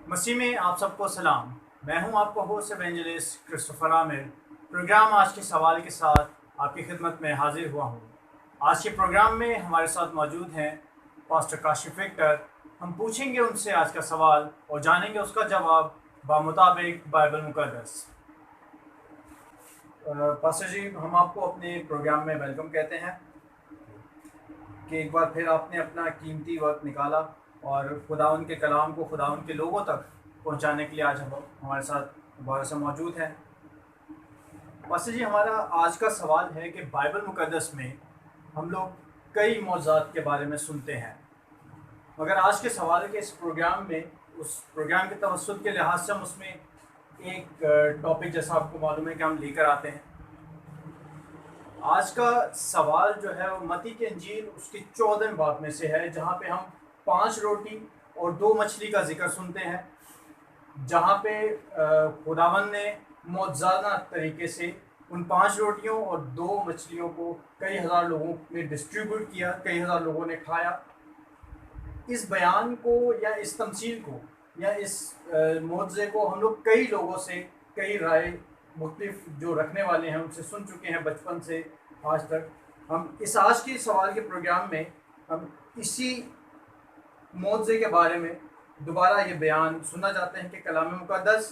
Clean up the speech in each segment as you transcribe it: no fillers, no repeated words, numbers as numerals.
मसीह में आप सबको सलाम। मैं हूं आपका host evangelist Christopher Aamir. Program आज के सवाल के साथ आपकी खिदमत में हाजिर हुआ हूं। आज के प्रोग्राम में हमारे साथ मौजूद हैं पास्टर काशिफ विक्टर। हम पूछेंगे उनसे आज का सवाल और जानेंगे उसका जवाब बामुताबिक बाइबल मुकद्दस। पास्टर जी, हम आपको अपने प्रोग्राम में वेलकम कहते हैं कि एक बार फिर आपने अपना कीमती वक्त निकाला और खुदावन के कलाम को खुदावन के लोगों तक पहुंचाने के लिए आज हम हमारे साथ दोबारा से मौजूद हैं। पास्टर जी, हमारा आज का सवाल है कि बाइबल मुकद्दस में हम लोग कई मौज़ात के बारे में सुनते हैं, मगर आज के सवाल के इस प्रोग्राम में उस प्रोग्राम के तवज्जुह के लिहाज से हम उसमें एक टॉपिक, जैसा आपको मालूम है, कि हम लेकर आते हैं। आज का सवाल जो है वो मत्ती की इंजील उसकी 14वें बाब में से है, जहाँ पे हम 5 रोटी और 2 मछली का जिक्र सुनते हैं, जहाँ पे खुदावन ने मौजज़ाना तरीके से उन 5 रोटियों और 2 मछलियों को कई हज़ार लोगों में डिस्ट्रीब्यूट किया, कई हज़ार लोगों ने खाया। इस बयान को या इस तमसील को या इस मौजज़े को हम लोग कई लोगों से कई राय मुख्तलिफ जो रखने वाले हैं उनसे सुन चुके हैं बचपन से आज तक। हम इस आज के सवाल के प्रोग्राम में हम इसी मौजज़े के बारे में दोबारा ये बयान सुनना चाहते हैं कि कलाम मुक़द्दस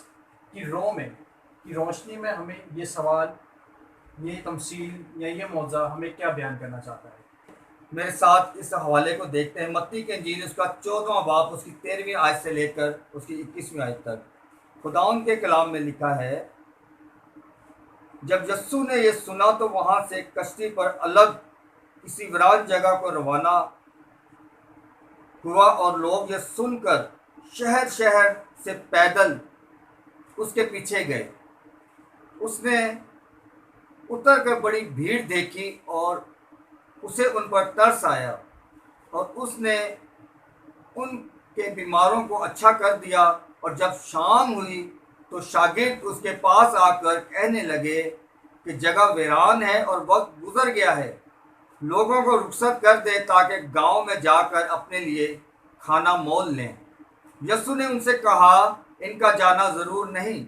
की रो में की रोशनी में हमें ये सवाल, ये तमसील या ये मौज़ा हमें क्या बयान करना चाहता है। मेरे साथ इस हवाले को देखते हैं। मत्ती की इंजील उसका 14वां बाब उसकी 13वीं आयत से लेकर उसकी 21वीं आयत तक खुदाउन के कलाम में लिखा है, जब यस्सु ने यह सुना तो वहाँ से कश्ती पर अलग किसी वीरान जगह को रवाना हुआ और लोग यह सुनकर शहर शहर से पैदल उसके पीछे गए। उसने उतर कर बड़ी भीड़ देखी और उसे उन पर तरस आया और उसने उनके बीमारों को अच्छा कर दिया। और जब शाम हुई तो शागिर्द उसके पास आकर कहने लगे कि जगह वीरान है और वक्त गुजर गया है, लोगों को रुखसत कर दे ताकि गांव में जाकर अपने लिए खाना मोल लें। यस्सु ने उनसे कहा, इनका जाना ज़रूर नहीं,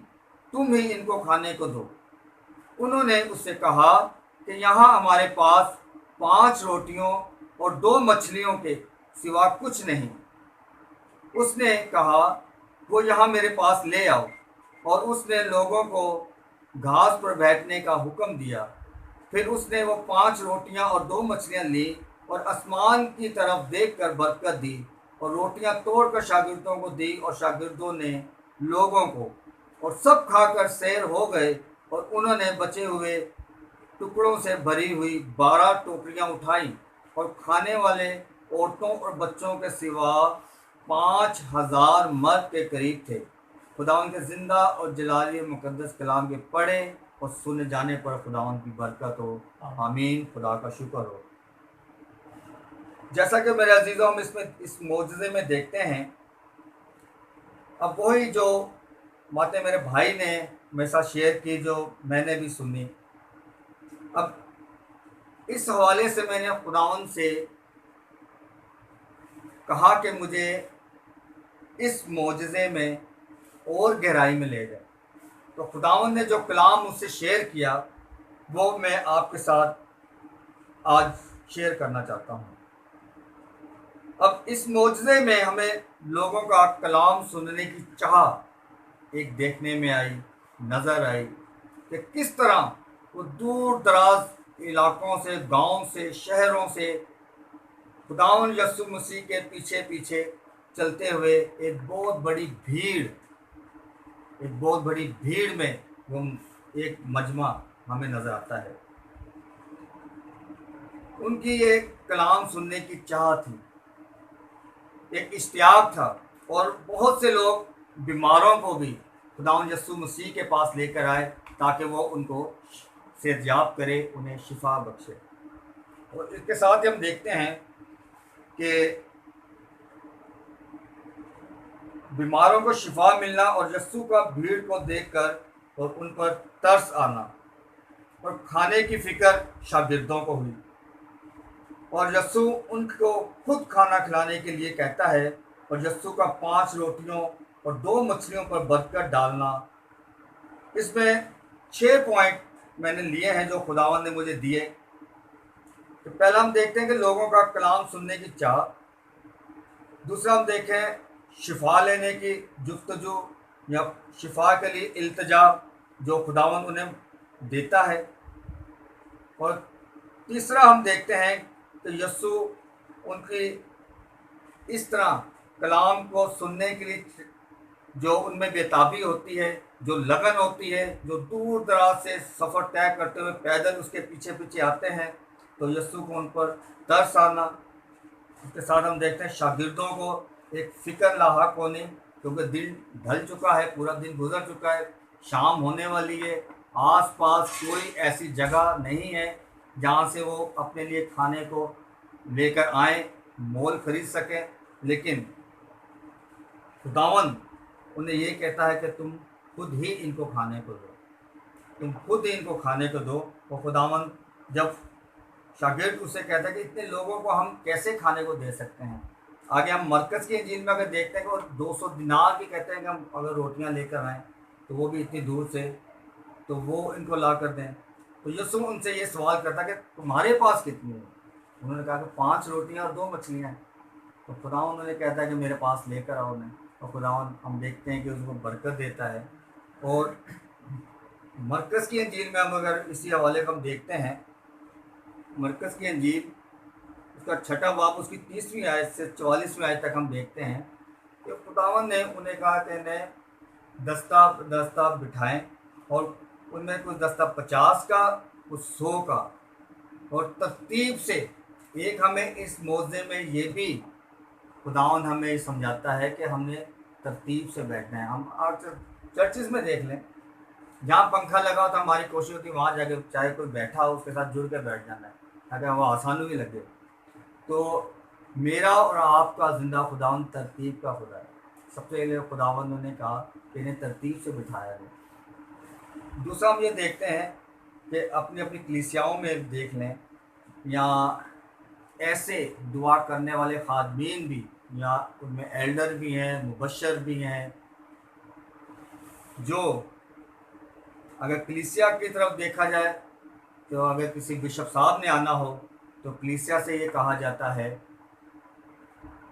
तुम ही इनको खाने को दो। उन्होंने उससे कहा कि यहाँ हमारे पास 5 रोटियों और 2 मछलियों के सिवा कुछ नहीं। उसने कहा, वो यहाँ मेरे पास ले आओ। और उसने लोगों को घास पर बैठने का हुक्म दिया। फिर उसने वो 5 रोटियाँ और 2 मछलियाँ ली और आसमान की तरफ देखकर बरकत दी और रोटियाँ तोड़कर शागिर्दों को दी और शागिर्दों ने लोगों को, और सब खाकर सैर हो गए। और उन्होंने बचे हुए टुकड़ों से भरी हुई 12 टोकरियाँ उठाई और खाने वाले औरतों और बच्चों के सिवा 5000 मर्द के करीब थे। खुदावन के ज़िंदा और जलाली मुकद्दस कलाम के पढ़े और सुने जाने पर खुदावन की बरकत हो। आमीन। खुदा का शुक्र हो। जैसा कि मेरे अजीज़ों, हम इसमें इस मौजज़े में देखते हैं, अब वही जो बातें मेरे भाई ने मेरे साथ शेयर की, जो मैंने भी सुनी। अब इस हवाले से मैंने खुदावन से कहा कि मुझे इस मौजज़े में और गहराई में ले जाए। तो खुदावन ने जो कलाम मुझसे शेयर किया वो मैं आपके साथ आज शेयर करना चाहता हूँ। अब इस मौजज़े में हमें लोगों का कलाम सुनने की चाह एक देखने में आई, नज़र आई कि किस तरह वो दूर दराज इलाकों से, गांव से, शहरों से खुदावन यस्सु मसीह के पीछे पीछे चलते हुए एक बहुत बड़ी भीड़ में वो एक मजमा हमें नज़र आता है। उनकी ये कलाम सुनने की चाह थी, एक इश्तियाक था। और बहुत से लोग बीमारों को भी खुदावन यस्सु मसीह के पास लेकर आए ताकि वो उनको सेहतयाब करे, उन्हें शिफा बख्शे। और इसके साथ ही हम देखते हैं कि बीमारों को शिफा मिलना और यस्सु का भीड़ को देखकर और उन पर तरस आना और खाने की फिक्र शागिर्दों को हुई। और यस्सु उनको खुद खाना खिलाने के लिए कहता है और यस्सु का 5 रोटियों और 2 मछलियों पर बरकत डालना। इसमें 6 पॉइंट मैंने लिए हैं जो खुदावंद ने मुझे दिए। तो पहला हम देखते हैं कि लोगों का कलाम सुनने की चाह। दूसरा हम देखें शिफा लेने की जुस्तजू या शिफा के लिए इल्तिजा जो खुदावंद उन्हें देता है। और तीसरा हम देखते हैं कि यस्सु उनकी इस तरह कलाम को सुनने के लिए जो उनमें बेताबी होती है, जो लगन होती है, जो दूर दराज से सफ़र तय करते हुए पैदल उसके पीछे पीछे आते हैं, तो यस्सु को उन पर तरस आना। उसके साथ हम देखते हैं शागिर्दों को एक फ़िक्र लाहक होने, क्योंकि दिन ढल चुका है, पूरा दिन गुजर चुका है, शाम होने वाली है, आस पास कोई ऐसी जगह नहीं है जहाँ से वो अपने लिए खाने को लेकर आएँ, मोल खरीद सकें। लेकिन खुदावंद उन्हें ये कहता है कि तुम खुद ही इनको खाने को दो, तुम खुद ही इनको खाने को दो। और खुदावंद जब शागिर्द उससे कहता है कि इतने लोगों को हम कैसे खाने को दे सकते हैं। आगे हम मरकज़ की इंजील में अगर देखते हैं कि वो 200 दिनार भी कहते हैं कि हम अगर रोटियां लेकर आएँ तो वो भी इतनी दूर से, तो वो इनको ला कर दें। तो यीशु उनसे ये सवाल करता कि तुम्हारे पास कितनी है? उन्होंने कहा कि 5 रोटियां और 2 मछलियाँ हैं। तो खुदावंद उन्होंने कहता है कि मेरे पास लेकर आओ उन्हें। और खुदावंद हम देखते हैं कि उसको बरकत देता है। और मरकज़ की इंजील में हम अगर इसी हवाले को हम देखते हैं, मरकज़ की इंजील उसका 6वां बाब उसकी 30वीं आयत से 44वीं आयत तक हम देखते हैं कि खुदावंद ने उन्हें कहा कि इन्हें दस्ता दस्ता बिठाएं, और उनमें कुछ दस्ता 50 का, कुछ 100 का। और तरतीब से एक हमें इस मौज़े में ये भी खुदावंद हमें समझाता है कि हमने तरतीब से बैठना है। हम अक्सर चर्चिस में देख लें, जहाँ पंखा लगा हो तो हमारी कोशिश होती है वहाँ जाके चाहे कोई बैठा हो उसके साथ जुड़ कर बैठ जाना है ताकि हवा आसान भी लगे। तो मेरा और आपका ज़िंदा खुदावंद तरतीब का खुदा है। सबसे पहले खुदावंद ने कहा कि इन्हें तरतीब से बिठाया है। दूसरा हम ये देखते हैं कि अपनी अपनी कलीसियाओं में देख लें, या ऐसे दुआ करने वाले खादमीन भी, या उनमें एल्डर भी हैं, मुबशर भी हैं, जो अगर कलीसिया की तरफ देखा जाए तो अगर किसी बिशप साहब ने आना हो तो कलीसिया से ये कहा जाता है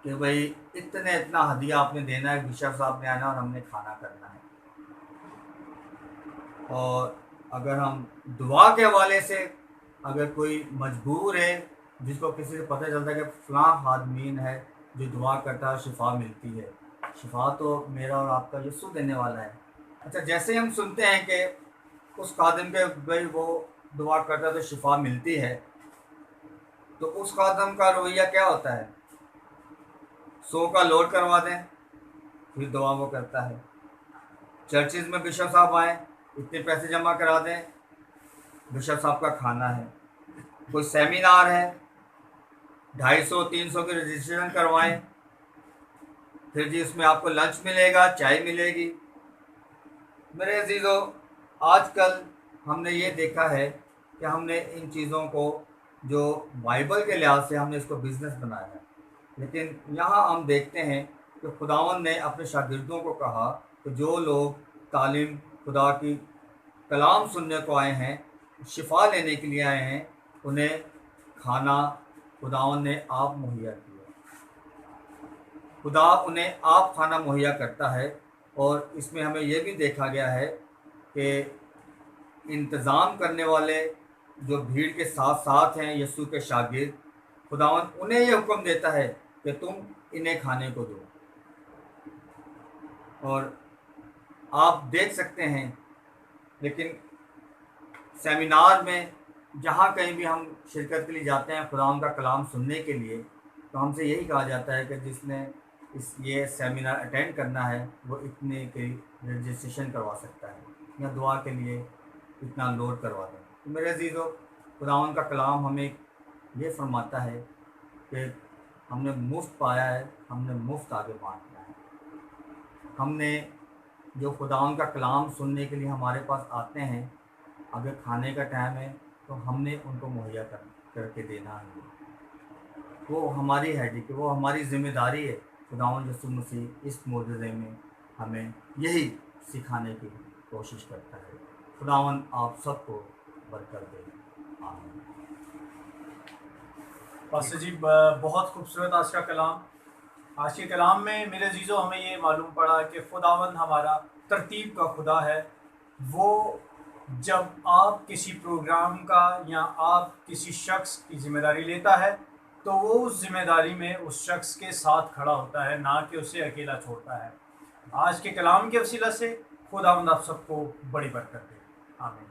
कि भाई इतना हदिया आपने देना है, बिशप साहब ने आना और हमने खाना करना है। और अगर हम दुआ के हवाले से अगर कोई मजबूर है, जिसको किसी से पता चलता है कि फ़लाँ खादमीन है जो दुआ करता है, शिफा मिलती है। शिफा तो मेरा और आपका यीशु देने वाला है। अच्छा, जैसे हम सुनते हैं कि उस खादिम के भाई वो दुआ करता है तो शिफा मिलती है, तो उस खादिम का रवैया क्या होता है? 100 का लोड करवा दें, फिर दुआ वो करता है। चर्चिज़ में बिशप साहब आए, इतने पैसे जमा करा दें, बिशप साहब का खाना है। कोई सेमिनार है, 250-300 की रजिस्ट्रेशन करवाएं, फिर जी उसमें आपको लंच मिलेगा, चाय मिलेगी। मेरे अजीज़ों, आजकल हमने ये देखा है कि हमने इन चीज़ों को जो बाइबल के लिहाज से हमने इसको बिज़नेस बनाया है। लेकिन यहाँ हम देखते हैं कि खुदावंद ने अपने शागिर्दों को कहा कि जो लोग तालीम खुदा की कलाम सुनने को आए हैं, शिफा लेने के लिए आए हैं, उन्हें खाना खुदावंद ने आप मुहैया किया। खुदा उन्हें आप खाना मुहैया करता है। और इसमें हमें यह भी देखा गया है कि इंतज़ाम करने वाले जो भीड़ के साथ साथ हैं, यीशु के शागिर्द, खुदावंद उन्हें ये हुक्म देता है कि तुम इन्हें खाने को दो। और आप देख सकते हैं, लेकिन सेमिनार में जहाँ कहीं भी हम शिरकत के लिए जाते हैं खुदावंद का कलाम सुनने के लिए, तो हमसे यही कहा जाता है कि जिसने ये सेमिनार अटेंड करना है वो इतने की रजिस्ट्रेशन करवा सकता है, या दुआ के लिए इतना लोड करवा दें। तो मेरे अजीज़ों, खुदावंद का कलाम हमें ये फरमाता है कि हमने मुफ्त पाया है, हमने मुफ्त आगे बांटना है। हमने जो खुदावंद का कलाम सुनने के लिए हमारे पास आते हैं, अगर खाने का टाइम है तो हमने उनको मुहैया करके देना है। वो हमारी हैडी कि वो हमारी ज़िम्मेदारी है। खुदावंद यीशु मसीह इस मोजज़े में हमें यही सिखाने की कोशिश करता है। खुदावन आप सबको बरकत दे, आमीन। पास्टर जी बहुत खूबसूरत आज का कलाम। आज के कलाम में मेरे अजीज़ों हमें ये मालूम पड़ा कि खुदावन हमारा तरतीब का खुदा है। वो जब आप किसी प्रोग्राम का या आप किसी शख्स की ज़िम्मेदारी लेता है तो वो उस ज़िम्मेदारी में उस शख्स के साथ खड़ा होता है, ना कि उसे अकेला छोड़ता है। आज के कलाम के वसीला से खुदावंद आप सबको बड़ी बरकत दे, आमीन।